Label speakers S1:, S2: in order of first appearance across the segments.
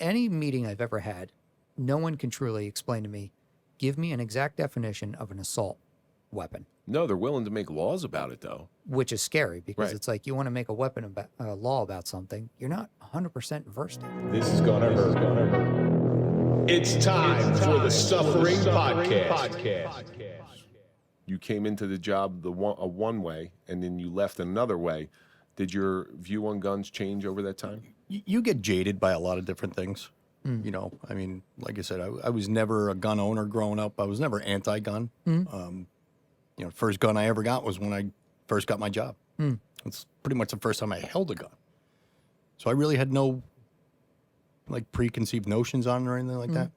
S1: any meeting I've ever had, no one can truly explain to me, give me an exact definition of an assault weapon.
S2: No, they're willing to make laws about it, though.
S1: Which is scary because
S2: Right.
S1: it's like you want to make a weapon about a law about something you're not 100% versed in.
S3: This is gonna hurt. It's time for the Suffering Podcast.
S2: You came into the job one way, and then you left another way. Did your view on guns change over that time?
S4: You get jaded by a lot of different things. You know, I mean, like I said, I was never a gun owner growing up. I was never anti-gun. You know, first gun I ever got was when I first got my job. It's pretty much the first time I held a gun. So I really had no, like, preconceived notions on it or anything like that.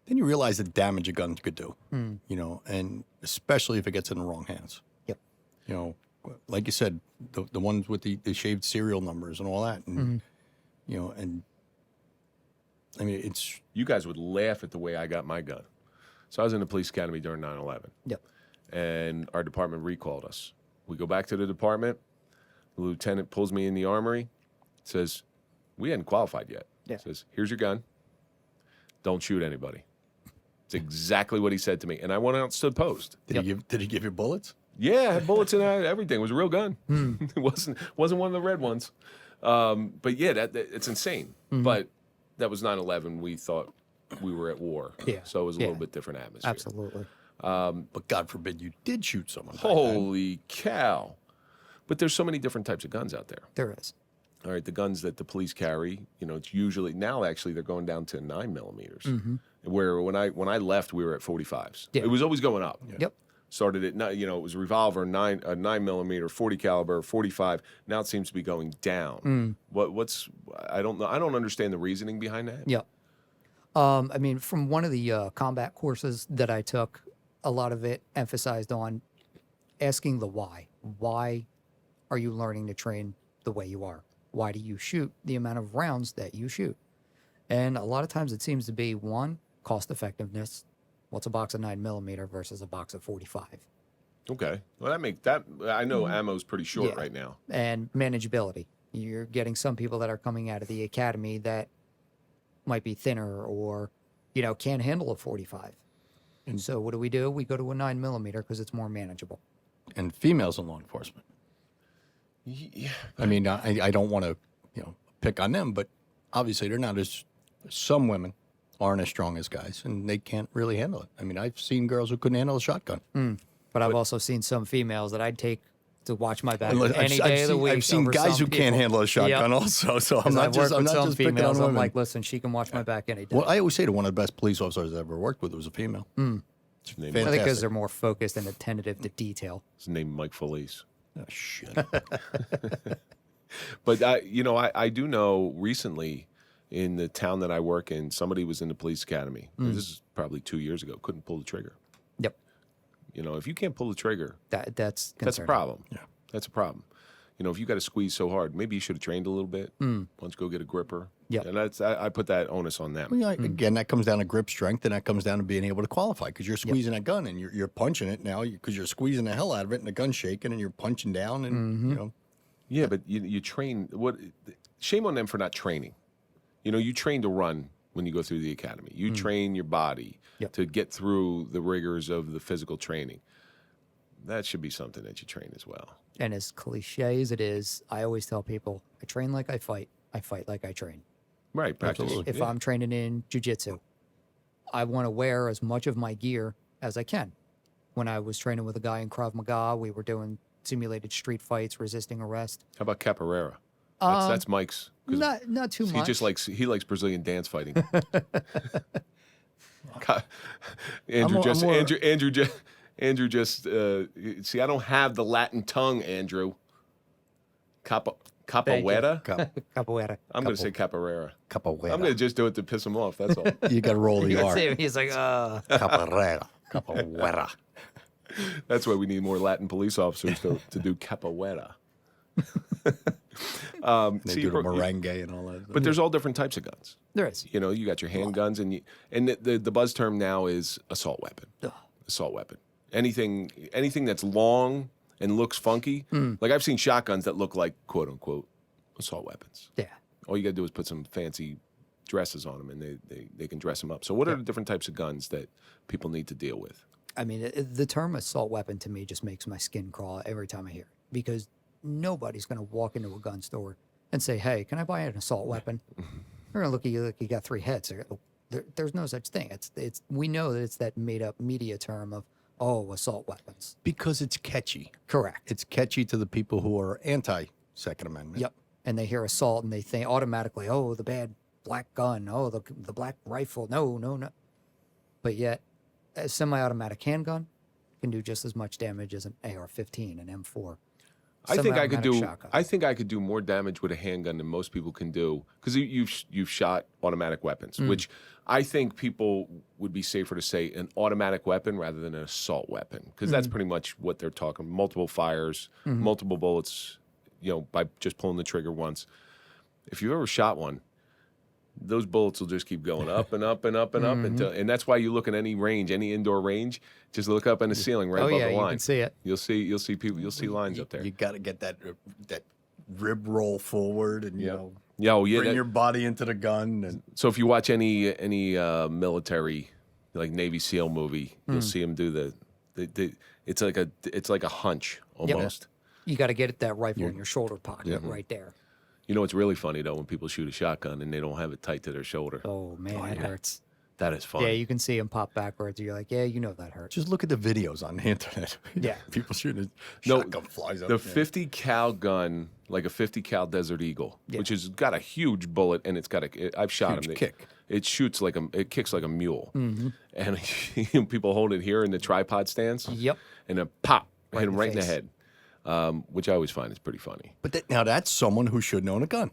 S4: Then you realize the damage a gun could do, you know, and especially if it gets in the wrong hands.
S1: Yep.
S4: You know, like you said, the ones with the shaved serial numbers and all that. And, you know, and I mean, it's...
S2: You guys would laugh at the way I got my gun. So I was in the police academy during 9/11.
S1: Yep.
S2: And our department recalled us. We go back to the department. The lieutenant pulls me in the armory, says, we hadn't qualified yet.
S1: Yeah.
S2: Says, here's your gun. Don't shoot anybody. It's exactly what he said to me. And I went out and stood post.
S4: Did he give you bullets?
S2: Yeah, I had bullets in it, everything. It was a real gun. It wasn't one of the red ones. But yeah, it's insane. But that was 9/11. We thought we were at war.
S1: Yeah.
S2: So it was a little bit different atmosphere.
S1: Absolutely.
S4: But God forbid you did shoot someone. back then.
S2: Holy cow. But there's so many different types of guns out there.
S1: There is.
S2: All right, the guns that the police carry, you know, it's usually, now actually they're going down to 9mm. Where when I left, we were at 45s.
S1: Yeah.
S2: It was always going up.
S1: Yep.
S2: Started at, you know, it was a revolver, 9mm, 40 caliber, 45. Now it seems to be going down. What's, I don't know. I don't understand the reasoning behind that.
S1: Yep. I mean, from one of the combat courses that I took, a lot of it emphasized on asking the why. Why are you learning to train the way you are? Why do you shoot the amount of rounds that you shoot? And a lot of times it seems to be, one, cost effectiveness. What's a box of 9mm versus a box of 45?
S2: Okay. Well, I know ammo's pretty short
S1: Yeah.
S2: right now.
S1: And manageability. You're getting some people that are coming out of the academy that might be thinner or, you know, can't handle a 45. And so what do? We go to a 9mm because it's more manageable.
S4: And females in law enforcement.
S2: Yeah.
S4: I mean, I don't want to, you know, pick on them, but obviously they're not as, some women aren't as strong as guys, and they can't really handle it. I mean, I've seen girls who couldn't handle a shotgun.
S1: But I've also seen some females that I'd take to watch my back
S4: Well,
S1: any day of the week.
S4: I've seen
S1: over
S4: guys
S1: some
S4: who can't
S1: people.
S4: handle a shotgun
S1: Yep.
S4: also, so I'm
S1: 'Cause
S4: not
S1: I've
S4: just,
S1: worked
S4: I'm
S1: with
S4: not
S1: some
S4: just picking on
S1: females. I'm
S4: women.
S1: like, listen, she can watch my back any day.
S4: Well, I always say that one of the best police officers I ever worked with was a female. It's
S1: I think
S4: fantastic.
S1: because they're more focused and attentive to detail.
S2: His name Mike Failace.
S4: Oh, shit.
S2: But I do know recently in the town that I work in, somebody was in the police academy. This is probably 2 years ago. Couldn't pull the trigger.
S1: Yep.
S2: You know, if you can't pull the trigger,
S1: That's
S2: that's a
S1: concerning.
S2: problem.
S4: Yeah.
S2: That's a problem. You know, if you got to squeeze so hard, maybe you should have trained a little bit. Why don't you go get a gripper?
S1: Yep.
S2: And I put that onus on them.
S4: Well, yeah, again, that comes down to grip strength, and that comes down to being able to qualify, because you're squeezing that gun and you're punching it now because you're squeezing the hell out of it, and the gun's shaking, and you're punching down, and you know.
S2: Yeah, but you train. Shame on them for not training. You know, you train to run when you go through the academy. You train your body
S1: Yep.
S2: to get through the rigors of the physical training. That should be something that you train as well.
S1: And as cliche as it is, I always tell people, I train like I fight like I train.
S2: Right, practice.
S1: If
S2: Yeah.
S1: I'm training in jiu-jitsu, I want to wear as much of my gear as I can. When I was training with a guy in Krav Maga, we were doing simulated street fights, resisting arrest.
S2: How about capoeira? That's Mike's. 'Cause
S1: Not too much.
S2: He likes Brazilian dance fighting. Andrew just see, I don't have the Latin tongue, Andrew. Capoeira?
S1: Capoeira.
S2: I'm going to say capoeira.
S4: Capoeira.
S2: I'm going to just do it to piss him off. That's all.
S4: You got to roll the R.
S1: He's like,
S4: Capoeira. Capoeira.
S2: That's why we need more Latin police officers to do capoeira.
S4: They do the merengue and all that.
S2: But there's all different types of guns.
S1: there is.
S2: You know, you got your handguns, and the buzz term now is assault weapon.
S1: Ugh.
S2: Assault weapon. Anything that's long and looks funky. Like I've seen shotguns that look like quote unquote assault weapons.
S1: Yeah.
S2: All you got to do is put some fancy dresses on them, and they can dress them up. So what are the different types of guns that people need to deal with?
S1: I mean, the term assault weapon to me just makes my skin crawl every time I hear it, because nobody's going to walk into a gun store and say, "Hey, can I buy an assault weapon?" They're going to look at you like you got three heads. There's no such thing. It's we know that it's that made up media term of assault weapons.
S4: Because it's catchy.
S1: Correct.
S4: It's catchy to the people who are anti-Second Amendment.
S1: Yep. And they hear assault and they think automatically, "Oh, the bad black gun. Oh, the black rifle." No. But yet, a semi-automatic handgun can do just as much damage as an AR-15, an M4.
S2: I think I could do.
S1: Shotgun.
S2: I think I could do more damage with a handgun than most people can do, because you've shot automatic weapons, which I think people would be safer to say an automatic weapon rather than an assault weapon, because that's pretty much what they're talking. Multiple fires, multiple bullets, by just pulling the trigger once. If you've ever shot one, those bullets will just keep going up and up and up and up and that's why you look at any range, any indoor range, just look up in the ceiling right above the line.
S1: You can see it.
S2: You'll see people. You'll see lines up there.
S4: You got to get that rib roll forward and
S2: Bring
S4: your body into the gun. And
S2: So if you watch any military, like Navy SEAL movie, you'll see them do it's like a hunch almost.
S1: You got to get that rifle in your shoulder pocket right there.
S2: You know what's really funny though, when people shoot a shotgun and they don't have it tight to their shoulder.
S1: Oh man, that hurts.
S2: That is fun.
S1: Yeah, you can see them pop backwards. You're like, yeah, that hurts.
S4: just look at the videos on the internet.
S1: Yeah.
S4: People shooting a
S2: No,
S4: shotgun flies up.
S2: The 50 cal gun, like a 50 cal Desert Eagle, which has got a huge bullet and it's got I've shot
S4: Huge
S2: them.
S4: kick.
S2: It shoots it kicks like a mule, and people hold it here in the tripod stance.
S1: Yep.
S2: And then pop,
S1: Right
S2: hit
S1: in
S2: them
S1: the
S2: right in the
S1: face.
S2: head, which I always find is pretty funny.
S4: But now that's someone who should own a gun.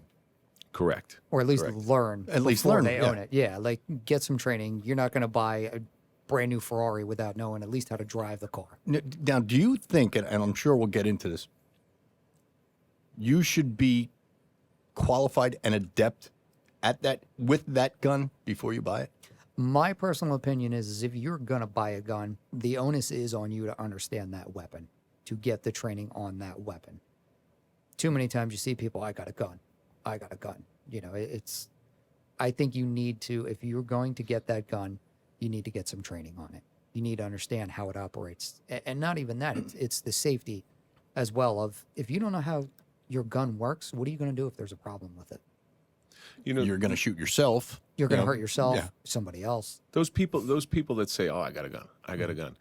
S2: Correct.
S1: Or at least
S2: Correct.
S1: learn.
S4: At least
S1: before
S4: learn,
S1: they
S4: yeah.
S1: own it. Yeah, like get some training. You're not going to buy a brand new Ferrari without knowing at least how to drive the car.
S4: Now, do you think, and I'm sure we'll get into this, you should be qualified and adept at that with that gun before you buy it?
S1: My personal opinion is if you're going to buy a gun, the onus is on you to understand that weapon, to get the training on that weapon. Too many times you see people, I got a gun. I think you need to, if you're going to get that gun, you need to get some training on it. You need to understand how it operates. And not even that, it's the safety as well of, if you don't know how your gun works, what are you going to do if there's a problem with it?
S4: You're going to shoot yourself.
S1: You're going to hurt yourself,
S4: yeah.
S1: somebody else.
S2: Those people that say, "Oh, I got a gun. I got a gun."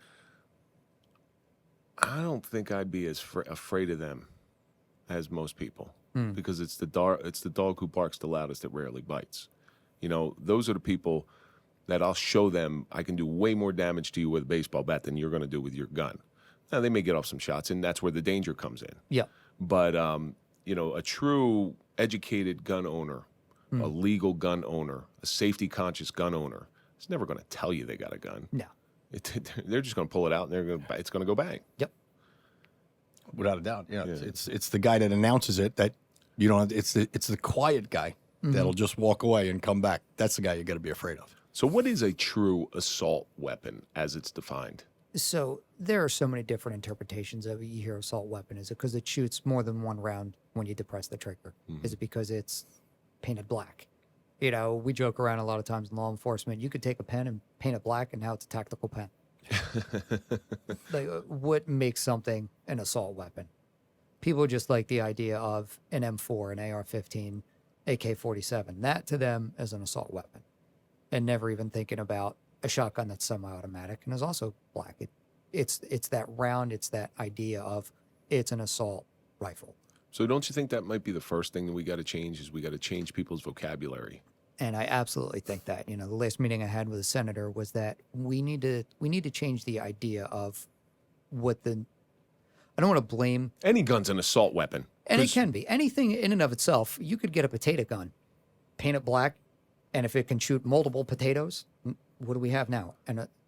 S2: I don't think I'd be as afraid of them as most people, because it's the dog who barks the loudest that rarely bites. Those are the people that I'll show them I can do way more damage to you with a baseball bat than you're going to do with your gun. Now they may get off some shots, and that's where the danger comes in.
S1: Yeah.
S2: But a true educated gun owner, a legal gun owner, a safety conscious gun owner, is never going to tell you they got a gun.
S1: No.
S2: They're just going to pull it out and it's going to go bang.
S1: Yep.
S4: Without a doubt. Yeah. It's the guy that announces it that you don't. It's the quiet guy that'll just walk away and come back. That's the guy you got to be afraid of.
S2: So what is a true assault weapon as it's defined?
S1: So there are so many different interpretations of it. You hear assault weapon. Is it because it shoots more than one round when you depress the trigger? Is it because it's painted black? We joke around a lot of times in law enforcement. You could take a pen and paint it black, and now it's a tactical pen. What makes something an assault weapon? People just like the idea of an M4, an AR-15, AK-47. That to them is an assault weapon, and never even thinking about a shotgun that's semi-automatic and is also black. It's that round. It's that idea of it's an assault rifle.
S2: So don't you think that might be the first thing that we got to change, is we got to change people's vocabulary?
S1: And I absolutely think that, the last meeting I had with a senator was that we need to change the idea of what I don't want to blame.
S2: Any gun's an assault weapon.
S1: And it can be. Anything in and of itself. You could get a potato gun, paint it black, and if it can shoot multiple potatoes, what do we have now?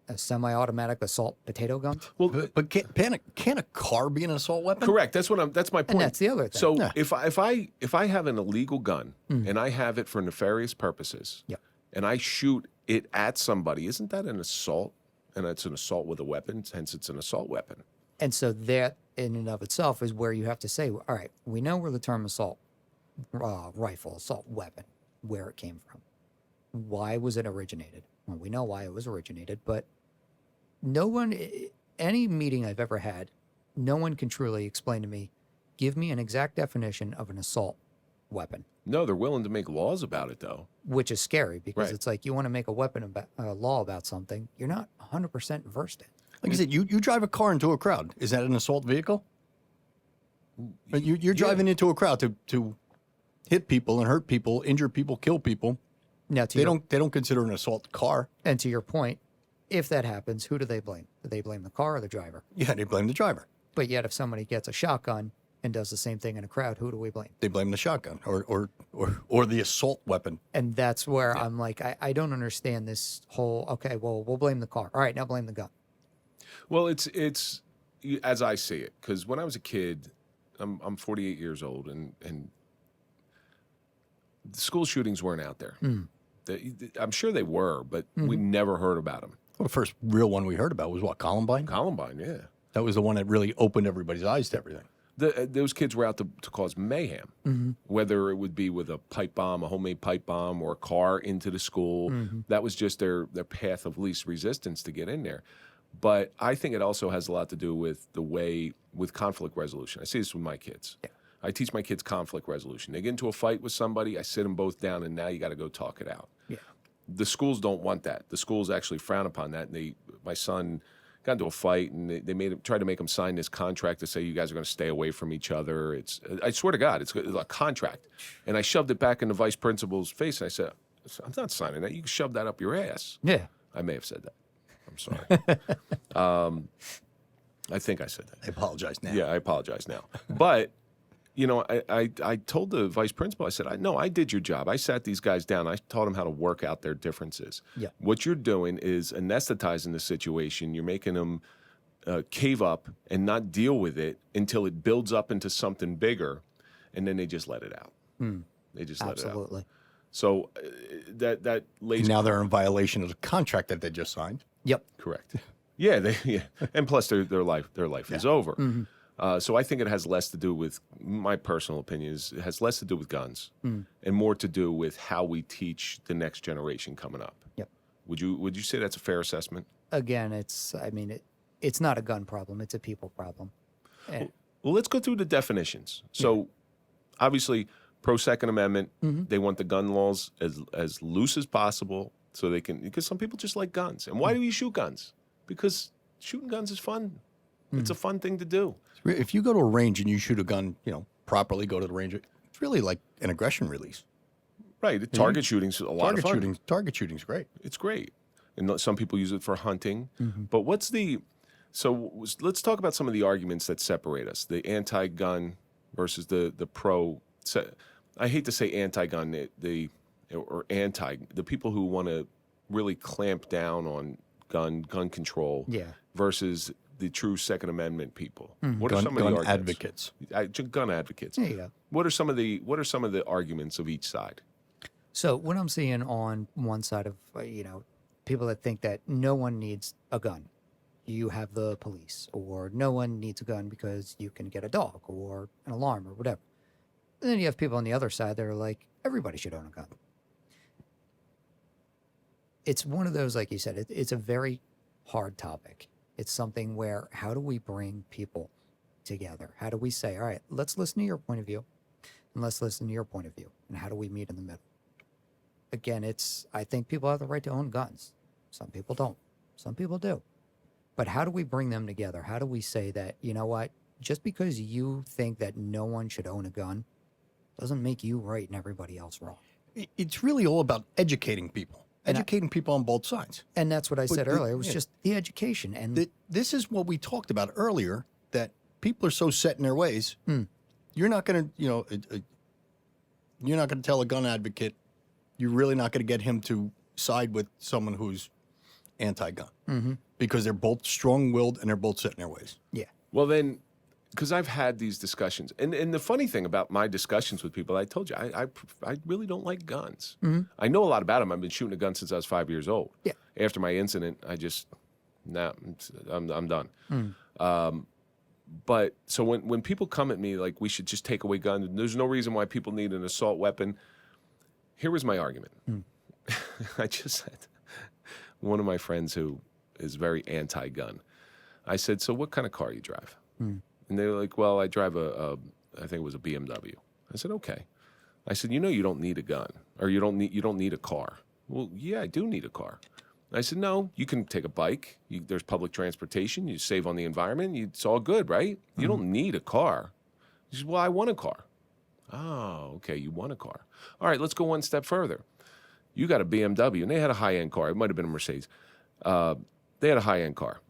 S1: A semi-automatic assault potato gun?
S4: Well, but can a car be an assault weapon?
S2: Correct. That's my point.
S1: And that's the other thing.
S2: So if I have an illegal gun and I have it for nefarious purposes, and I shoot it at somebody, isn't that an assault? And it's an assault with a weapon, hence it's an assault weapon.
S1: And so that in and of itself is where you have to say, all right, we know where the term assault rifle, assault weapon, where it came from. why was it originated? Well, we know why it was originated, but no one, any meeting I've ever had, no one can truly explain to me, give me an exact definition of an assault weapon,
S2: No, they're willing to make laws about it, though.
S1: which is scary because
S2: Right.
S1: it's like you want to make a weapon about a law about something you're not 100% versed in.
S4: Like I said, you drive a car into a crowd. Is that an assault vehicle? But you're driving into a crowd to hit people and hurt people, injure people, kill people.
S1: Now, to
S4: They
S1: your,
S4: don't consider an assault car.
S1: and to your point, if that happens, who do they blame? Do they blame the car or the driver?
S4: Yeah, they blame the driver.
S1: But yet, if somebody gets a shotgun and does the same thing in a crowd, who do we blame?
S4: They blame the shotgun or the assault weapon.
S1: And that's where I'm like, I don't understand this whole, okay, well, we'll blame the car. All right, now blame the gun.
S2: Well, it's as I see it, because when I was a kid, I'm 48 years old, and the school shootings weren't out there. I'm sure they were, but we never heard about them.
S4: Well, the first real one we heard about was what, Columbine?
S2: Columbine, yeah.
S4: That was the one that really opened everybody's eyes to everything.
S2: Those kids were out to cause mayhem, whether it would be with a pipe bomb, a homemade pipe bomb, or a car into the school. That was just their path of least resistance to get in there. But I think it also has a lot to do with with conflict resolution. I see this with my kids.
S1: Yeah.
S2: I teach my kids conflict resolution. They get into a fight with somebody, I sit them both down, and now you got to go talk it out.
S1: Yeah.
S2: The schools don't want that. The schools actually frown upon that. And my son got into a fight, and they tried to make him sign this contract to say you guys are going to stay away from each other. I swear to God, it's a contract. And I shoved it back in the vice principal's face, and I said, "I'm not signing that. You can shove that up your ass."
S1: Yeah.
S2: I may have said that. I'm sorry. I think I said that.
S4: I apologize now.
S2: Yeah, I apologize now. But, I told the vice principal, I said, I did your job. I sat these guys down. I taught them how to work out their differences.
S1: Yeah.
S2: What you're doing is anesthetizing the situation. You're making them cave up and not deal with it until it builds up into something bigger, and then they just let it out. They just let it out.
S1: Absolutely.
S2: So that lays
S4: And now they're in violation of the contract that they just signed.
S1: Yep.
S2: correct. Yeah, and plus their life is over. So I think it has less to do with, my personal opinion is, it has less to do with guns and more to do with how we teach the next generation coming up.
S1: Yep.
S2: Would you say that's a fair assessment?
S1: Again, it's not a gun problem. It's a people problem. And,
S2: Well, let's go through the definitions. So obviously, pro Second Amendment, they want the gun laws as loose as possible so they can, because some people just like guns. And why do you shoot guns? Because shooting guns is fun. It's a fun thing to do.
S4: If you go to a range and you shoot a gun, properly go to the range, it's really like an aggression release.
S2: Right. The target shooting's a lot of fun.
S4: Target shooting's great.
S2: It's great. And some people use it for hunting. But let's talk about some of the arguments that separate us. The anti-gun versus the pro. I hate to say anti-gun, the people who want to really clamp down on gun control versus the true Second Amendment people. What are some of the
S4: Gun
S2: arguments?
S4: advocates.
S2: Gun advocates.
S1: there you go.
S2: What are some of the arguments of each side?
S1: So what I'm seeing on one side of, people that think that no one needs a gun. You have the police, or no one needs a gun because you can get a dog or an alarm or whatever. And then you have people on the other side that are like, everybody should own a gun. It's one of those, like you said, it's a very hard topic. It's something where, how do we bring people together? How do we say, all right, let's listen to your point of view and let's listen to your point of view. And how do we meet in the middle? Again, I think people have the right to own guns. Some people don't. Some people do. But how do we bring them together? How do we say that, you know what, just because you think that no one should own a gun doesn't make you right and everybody else wrong?
S4: It's really all about educating people. Educating people on both sides.
S1: And that's what I said earlier. It was just the education. And
S4: This is what we talked about earlier, that people are so set in their ways. You're not going to, you're not going to tell a gun advocate, you're really not going to get him to side with someone who's anti-gun. Because they're both strong-willed and they're both set in their ways.
S1: yeah.
S2: Well, then, because I've had these discussions, and the funny thing about my discussions with people, I told you, I really don't like guns. I know a lot about them. I've been shooting a gun since I was 5 years old.
S1: Yeah.
S2: After my incident, I'm done. But so when people come at me like we should just take away guns, there's no reason why people need an assault weapon. Here was my argument. I just said, one of my friends who is very anti-gun, I said, so what kind of car you drive? And they were like, well, I drive I think it was a BMW. I said, okay. I said, you know, you don't need a gun, or you don't need a car. Well, yeah, I do need a car. I said, no, you can take a bike. There's public transportation. You save on the environment. It's all good, right? You don't need a car. He said, well, I want a car. Oh, okay, you want a car. All right, let's go one step further. You got a BMW, and they had a high-end car. It might have been a Mercedes. They had a high-end car.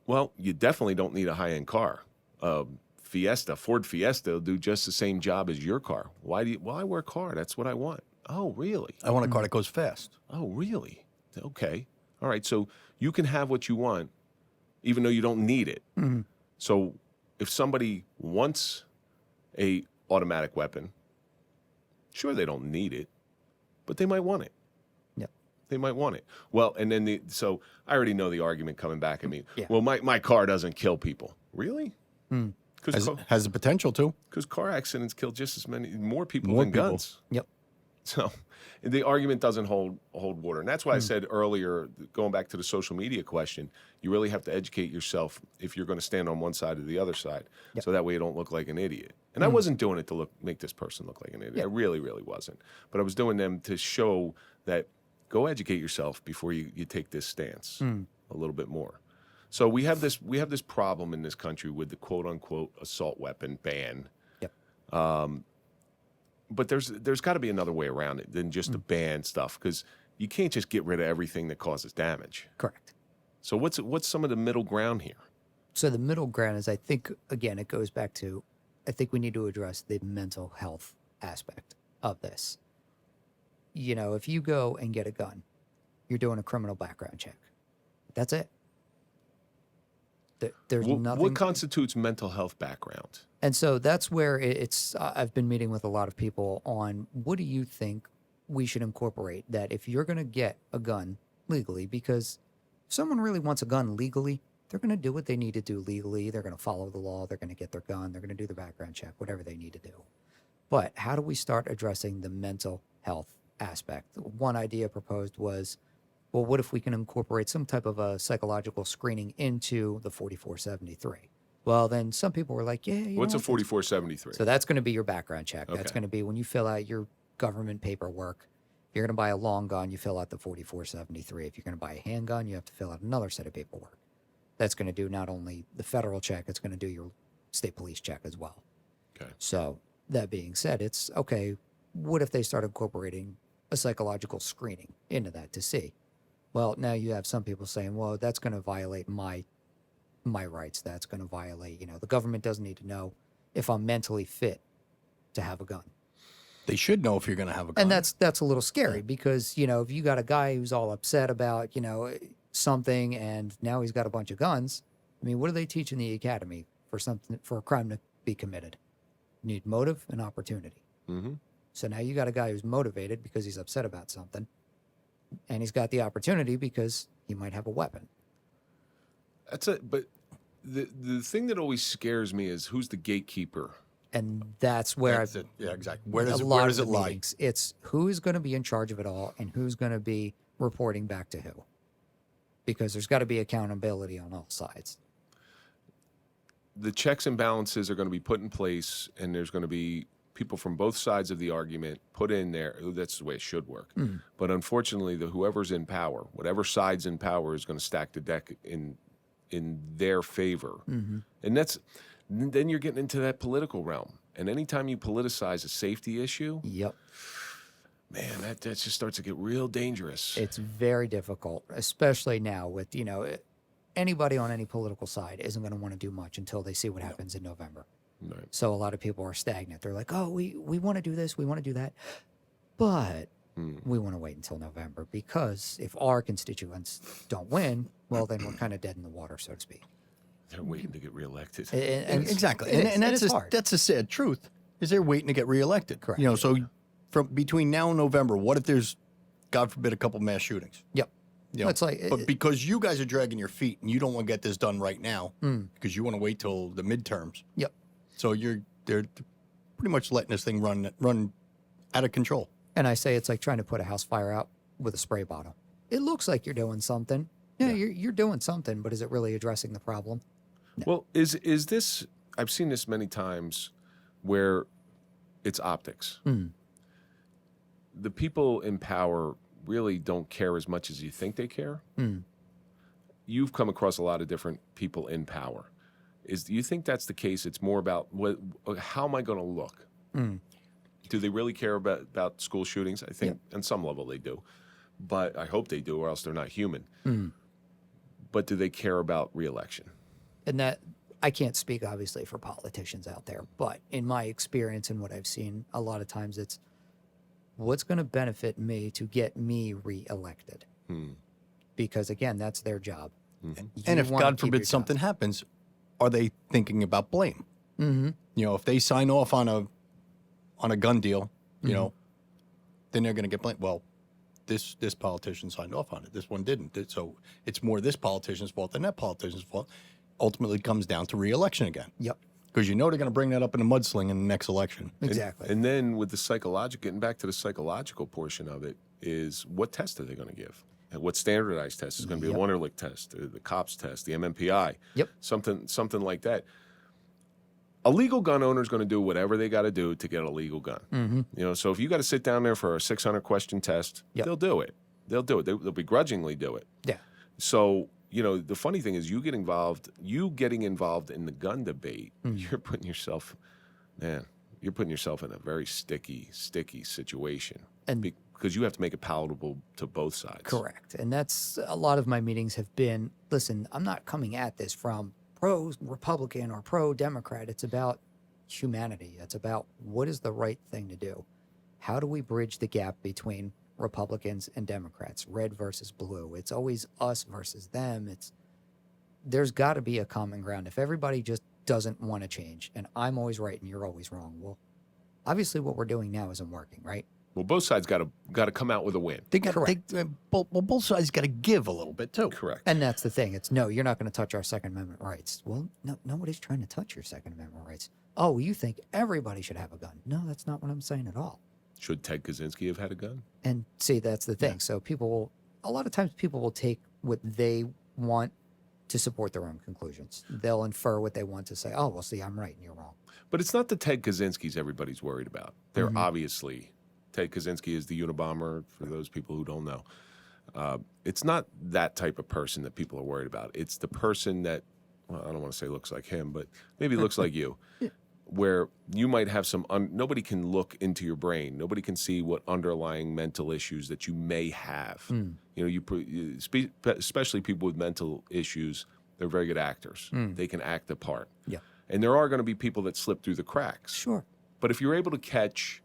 S2: Well, you definitely don't need a high-end car. Ford Fiesta will do just the same job as your car. Why I wear a car? That's what I want. Oh, really?
S4: I want a car that goes fast.
S2: Oh, really? Okay. All right. So you can have what you want, even though you don't need it. So if somebody wants a automatic weapon, sure, they don't need it, but they might want it.
S1: Yep.
S2: They might want it. Well, and then so I already know the argument coming back at me.
S1: Yeah.
S2: Well, my car doesn't kill people. Really?
S4: Has the potential to.
S2: Because car accidents kill just more people than guns.
S1: Yep.
S2: So the argument doesn't hold water. And that's why I said earlier, going back to the social media question, you really have to educate yourself if you're going to stand on one side or the other side.
S1: Yep.
S2: So that way you don't look like an idiot. And I wasn't doing it to make this person look like an idiot.
S1: Yep.
S2: I really, really wasn't. But I was doing them to show that go educate yourself before you take this stance a little bit more. So we have this problem in this country with the quote unquote assault weapon ban.
S1: Yep.
S2: But there's got to be another way around it than just to ban stuff, because you can't just get rid of everything that causes damage.
S1: Correct.
S2: So what's some of the middle ground here?
S1: So the middle ground is, I think, again, it goes back to, I think we need to address the mental health aspect of this. You know, if you go and get a gun, you're doing a criminal background check. That's it. There's nothing.
S2: What constitutes mental health background?
S1: And so that's where it's, I've been meeting with a lot of people on, what do you think we should incorporate? That if you're going to get a gun legally, because if someone really wants a gun legally, they're going to do what they need to do legally. They're going to follow the law. They're going to get their gun. They're going to do the background check, whatever they need to do. But how do we start addressing the mental health aspect? One idea proposed was, well, what if we can incorporate some type of a psychological screening into the 4473? Well, then some people were like, yeah.
S2: What's a 4473?
S1: So that's going to be your background check. That's
S2: Okay.
S1: going to be when you fill out your government paperwork. If you're going to buy a long gun, you fill out the 4473. If you're going to buy a handgun, you have to fill out another set of paperwork. That's going to do not only the federal check, it's going to do your state police check as well.
S2: Okay.
S1: So that being said, it's okay. What if they start incorporating a psychological screening into that to see? Well, now you have some people saying, well, that's going to violate my rights. That's going to violate, the government doesn't need to know if I'm mentally fit to have a gun.
S4: They should know if you're going to have a gun.
S1: And that's a little scary because, if you got a guy who's all upset about, something and now he's got a bunch of guns. I mean, what do they teach in the academy for a crime to be committed? You need motive and opportunity.
S2: Mm-hmm.
S1: So now you got a guy who's motivated because he's upset about something, and he's got the opportunity because he might have a weapon.
S2: That's it. But the thing that always scares me is who's the gatekeeper.
S1: And that's where
S4: That's it. Yeah, exactly. Where
S1: a
S4: does
S1: lot
S4: it
S1: of the
S4: lie?
S1: meetings, it's who's going to be in charge of it all and who's going to be reporting back to who. Because there's got to be accountability on all sides.
S2: The checks and balances are going to be put in place, and there's going to be people from both sides of the argument put in there. That's the way it should work. But unfortunately, whoever's in power, whatever side's in power, is going to stack the deck in their favor. And then you're getting into that political realm. And anytime you politicize a safety issue,
S1: Yep.
S2: man, that just starts to get real dangerous.
S1: It's very difficult, especially now with, anybody on any political side isn't going to want to do much until they see what happens in November.
S2: Right.
S1: So a lot of people are stagnant. They're like, oh, we want to do this, we want to do that. But we want to wait until November because if our constituents don't win, well, then we're kind of dead in the water, so to speak.
S2: They're waiting to get reelected.
S1: And
S4: Exactly.
S1: it is,
S4: And
S1: it's
S4: that's
S1: hard.
S4: that's a sad truth. Is they're waiting to get reelected.
S1: Correct.
S4: So from between now and November, what if there's, God forbid, a couple mass shootings?
S1: Yep.
S4: You know,
S1: It's like-
S4: but because you guys are dragging your feet and you don't want to get this done right now because you want to wait till the midterms.
S1: Yep.
S4: So they're pretty much letting this thing run out of control.
S1: And I say it's like trying to put a house fire out with a spray bottle. It looks like you're doing something. Yeah, you're doing something, but is it really addressing the problem?
S2: Well, is this? I've seen this many times, where it's optics. The people in power really don't care as much as you think they care. You've come across a lot of different people in power. Do you think that's the case? It's more about how am I going to look? Do they really care about school shootings? I think on some level they do, but I hope they do, or else they're not human. But do they care about re-election?
S1: And that, I can't speak obviously for politicians out there, but in my experience and what I've seen, a lot of times it's what's going to benefit me to get me re-elected. Because again, that's their job.
S4: And if,
S1: wanna
S4: God
S1: keep your
S4: forbid,
S1: job.
S4: something happens, are they thinking about blame? You know, if they sign off on a gun deal, you know, then they're going to get blamed. Well, this politician signed off on it. This one didn't. So it's more this politician's fault than that politician's fault. Ultimately comes down to re-election again.
S1: Yep.
S4: Because you know they're going to bring that up in a mudsling in the next election.
S1: Exactly.
S2: And then with the psychological, getting back to the psychological portion of it, is what test are they going to give? And what standardized test is going to be a Wonderlic test, the COPS test, the MMPI, something like that. A legal gun owner is going to do whatever they got to do to get a legal gun. You know, so if you got to sit down there for a 600 question test, they'll do it. They'll do it. They'll begrudgingly do it.
S1: Yeah.
S2: So, you know, the funny thing is you getting involved in the gun debate, you're putting yourself in a very sticky situation.
S1: And
S2: because you have to make it palatable to both sides.
S1: correct. And that's a lot of my meetings have been, listen, I'm not coming at this from pro-Republican or pro-Democrat. It's about humanity. It's about what is the right thing to do. How do we bridge the gap between Republicans and Democrats, red versus blue? It's always us versus them. There's got to be a common ground. If everybody just doesn't want to change and I'm always right and you're always wrong, well, obviously what we're doing now isn't working, right?
S2: Well, both sides got to come out with a win.
S4: They got both sides got to give a little bit too.
S2: Correct.
S1: And that's the thing. It's no, you're not going to touch our Second Amendment rights. Well, no, nobody's trying to touch your Second Amendment rights. Oh, you think everybody should have a gun? No, that's not what I'm saying at all.
S2: Should Ted Kaczynski have had a gun?
S1: And see, that's the thing. So a lot of times people will take what they want to support their own conclusions. They'll infer what they want to say. Oh, well, see, I'm right and you're wrong.
S2: But it's not the Ted Kaczynskis everybody's worried about. They're obviously, Ted Kaczynski is the Unabomber, for those people who don't know. It's not that type of person that people are worried about. It's the person that, well, I don't want to say looks like him, but maybe looks like you, where you might have some, nobody can look into your brain. Nobody can see what underlying mental issues that you may have. You know, especially people with mental issues, they're very good actors. They can act the part.
S1: Yeah.
S2: And there are going to be people that slip through the cracks.
S1: Sure.
S2: But if you're able to catch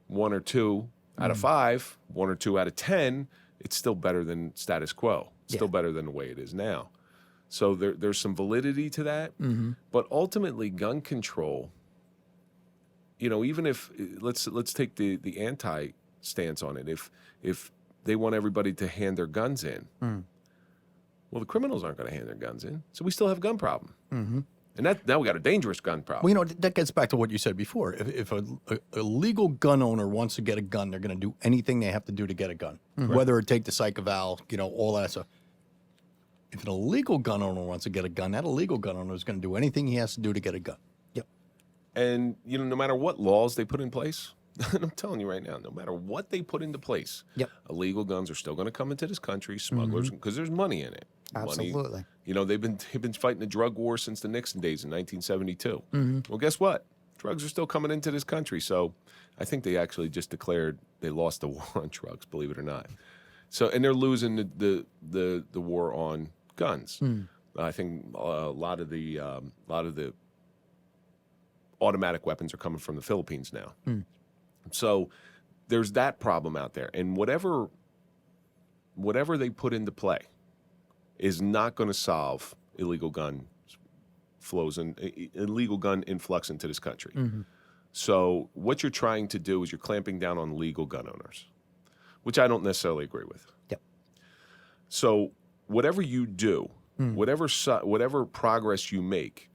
S2: 1 or 2 out of 5, 1 or 2 out of 10, it's still better than status quo. It's still better than the way it is now. So there's some validity to that. But ultimately, gun control, you know, even if, let's take the anti stance on it. If they want everybody to hand their guns in, well, the criminals aren't going to hand their guns in. So we still have a gun problem. And now we got a dangerous gun problem.
S4: Well, you know, that gets back to what you said before. If a legal gun owner wants to get a gun, they're going to do anything they have to do to get a gun, whether it take the psych eval, you know, all that stuff. If an illegal gun owner wants to get a gun, that illegal gun owner is going to do anything he has to do to get a gun.
S1: Yep.
S2: And, you know, no matter what laws they put in place, I'm telling you right now, no matter what they put into place, illegal guns are still going to come into this country, smugglers, because there's money in it.
S1: Absolutely.
S2: Money, you know, they've been fighting the drug war since the Nixon days in 1972. Well, guess what? Drugs are still coming into this country. So I think they actually just declared they lost the war on drugs, believe it or not. So, and they're losing the war on guns. I think a lot of the automatic weapons are coming from the Philippines now. So there's that problem out there, and whatever they put into play is not going to solve illegal gun flows and illegal gun influx into this country. So what you're trying to do is you're clamping down on legal gun owners, which I don't necessarily agree with.
S1: Yep.
S2: So whatever you do, whatever progress you make,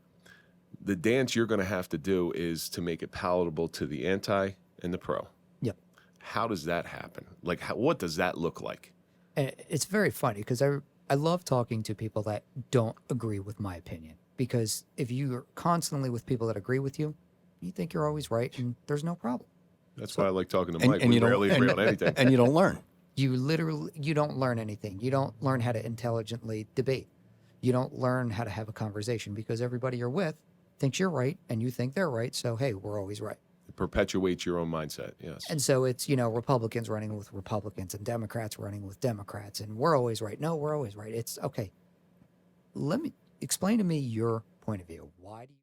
S2: the dance you're going to have to do is to make it palatable to the anti and the pro.
S1: Yep.
S2: How does that happen? Like, what does that look like?
S1: And it's very funny because I love talking to people that don't agree with my opinion, because if you're constantly with people that agree with you, you think you're always right and there's no problem.
S2: That's why I like talking to Mike.
S4: and
S2: We
S4: you don't
S2: rarely agree on anything.
S4: and you don't learn.
S1: You don't learn anything. You don't learn how to intelligently debate. You don't learn how to have a conversation because everybody you're with thinks you're right and you think they're right. So, hey, we're always right.
S2: It perpetuates your own mindset. Yes.
S1: And so it's, Republicans running with Republicans and Democrats running with Democrats, and we're always right. No, we're always right. It's okay. Let me explain to me your point of view. Why do you